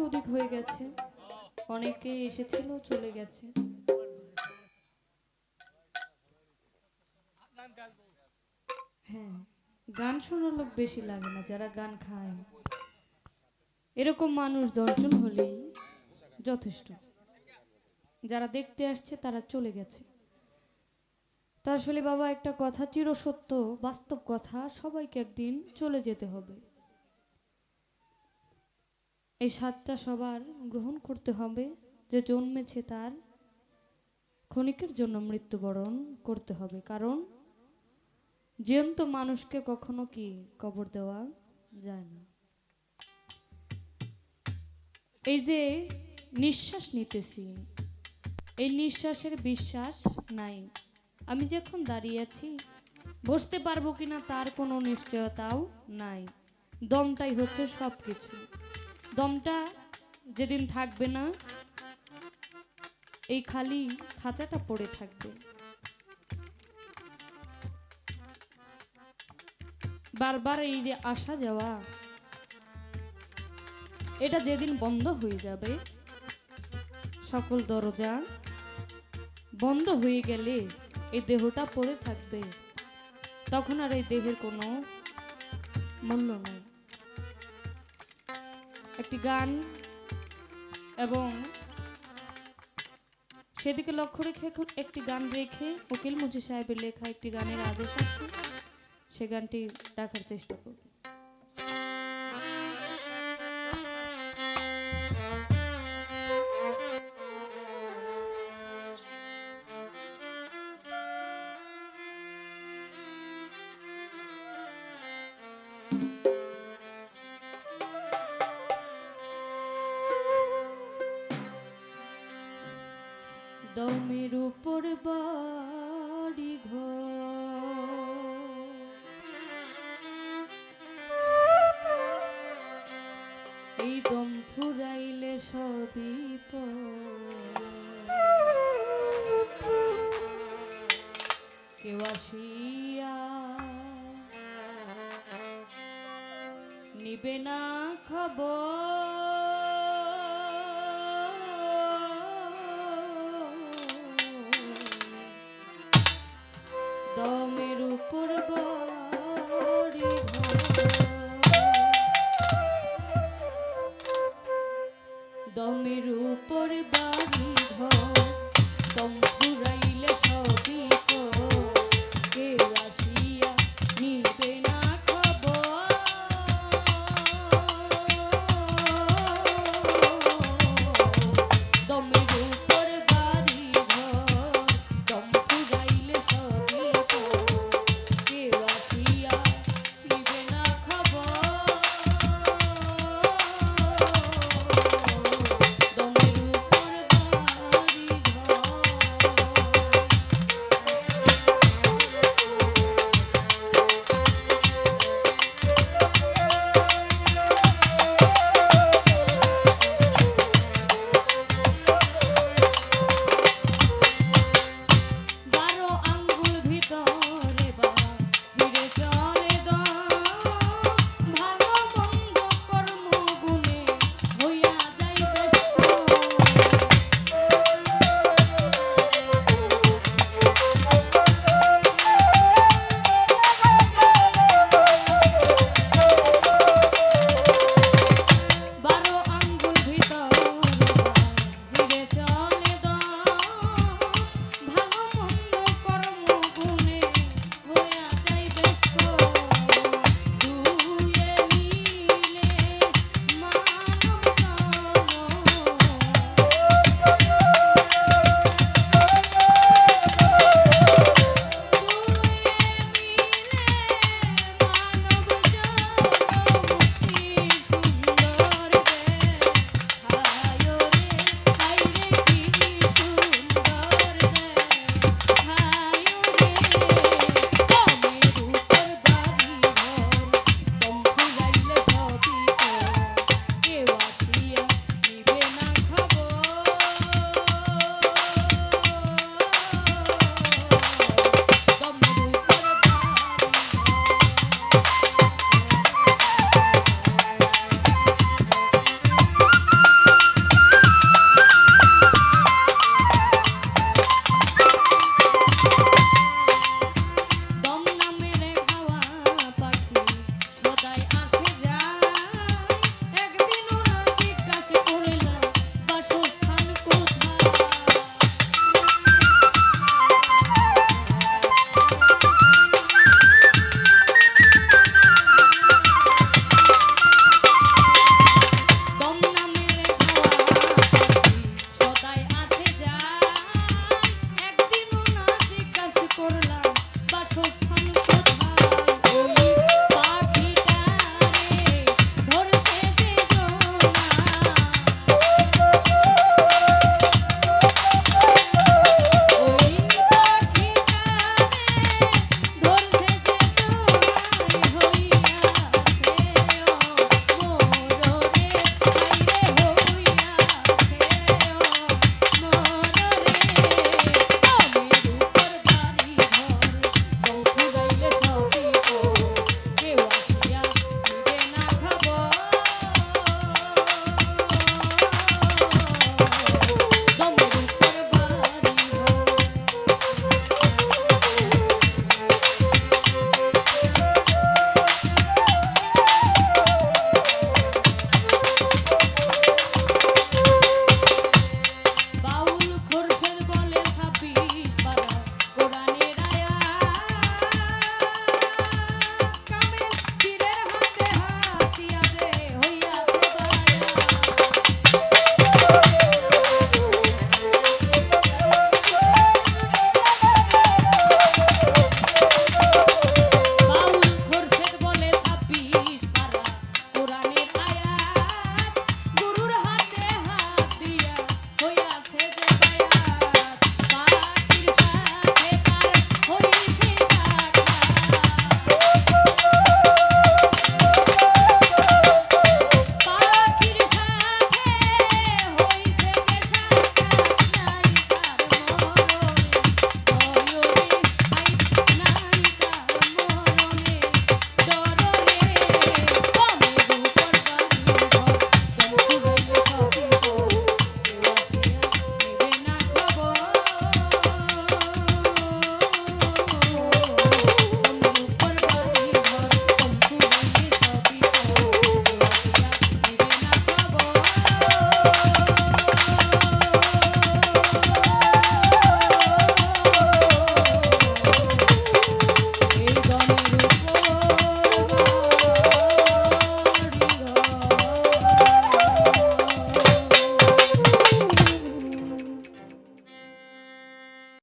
ওদিক হয়ে গেছে, অনেকে এসেছিল চলে গেছে। হ্যাঁ, গান শোনার লোক বেশি লাগে না, যারা গান খায় এরকম মানুষ 10 জন হলেই যথেষ্ট। যারা দেখতে আসছে তারা চলে গেছে। তা আসলে বাবা একটা কথা চিরসত্য, বাস্তব কথা, সবাইকে একদিন চলে যেতে হবে। এই স্বাদটা সবার গ্রহণ করতে হবে। যে জন্মেছে তার ক্ষণিকের জন্য মৃত্যুবরণ করতে হবে, কারণ জ্যান্ত মানুষকে কখনো কি কবর দেওয়া যায় না। এই যে নিঃশ্বাস নিতেছি, এই নিঃশ্বাসের বিশ্বাস নাই। আমি যখন দাঁড়িয়ে আছি, বসতে পারবো কিনা তার কোনো নিশ্চয়তাও নাই। দমটাই হচ্ছে সব কিছু। দমটা যেদিন থাকবে না, এই খালি খাঁচাটা পড়ে থাকবে। বারবার এই যে আসা যাওয়া, এটা যেদিন বন্ধ হয়ে যাবে, সকল দরজা বন্ধ হয়ে গেলে এই দেহটা পড়ে থাকবে, তখন আর এই দেহের কোনো মূল্য নেই। একটি গান এবং সেদিকে লক্ষ্য রেখে এখন একটি গান রেখে উকিল মুন্সি সাহেবের লেখা একটি গানের আদেশ আছে, সে গানটি রাখার চেষ্টা করব। দমের উপর বাড়ি ঘর, এই দম ফুরাইলে সবই কেউ আসিয়া নিবে না খবর। দমের উপর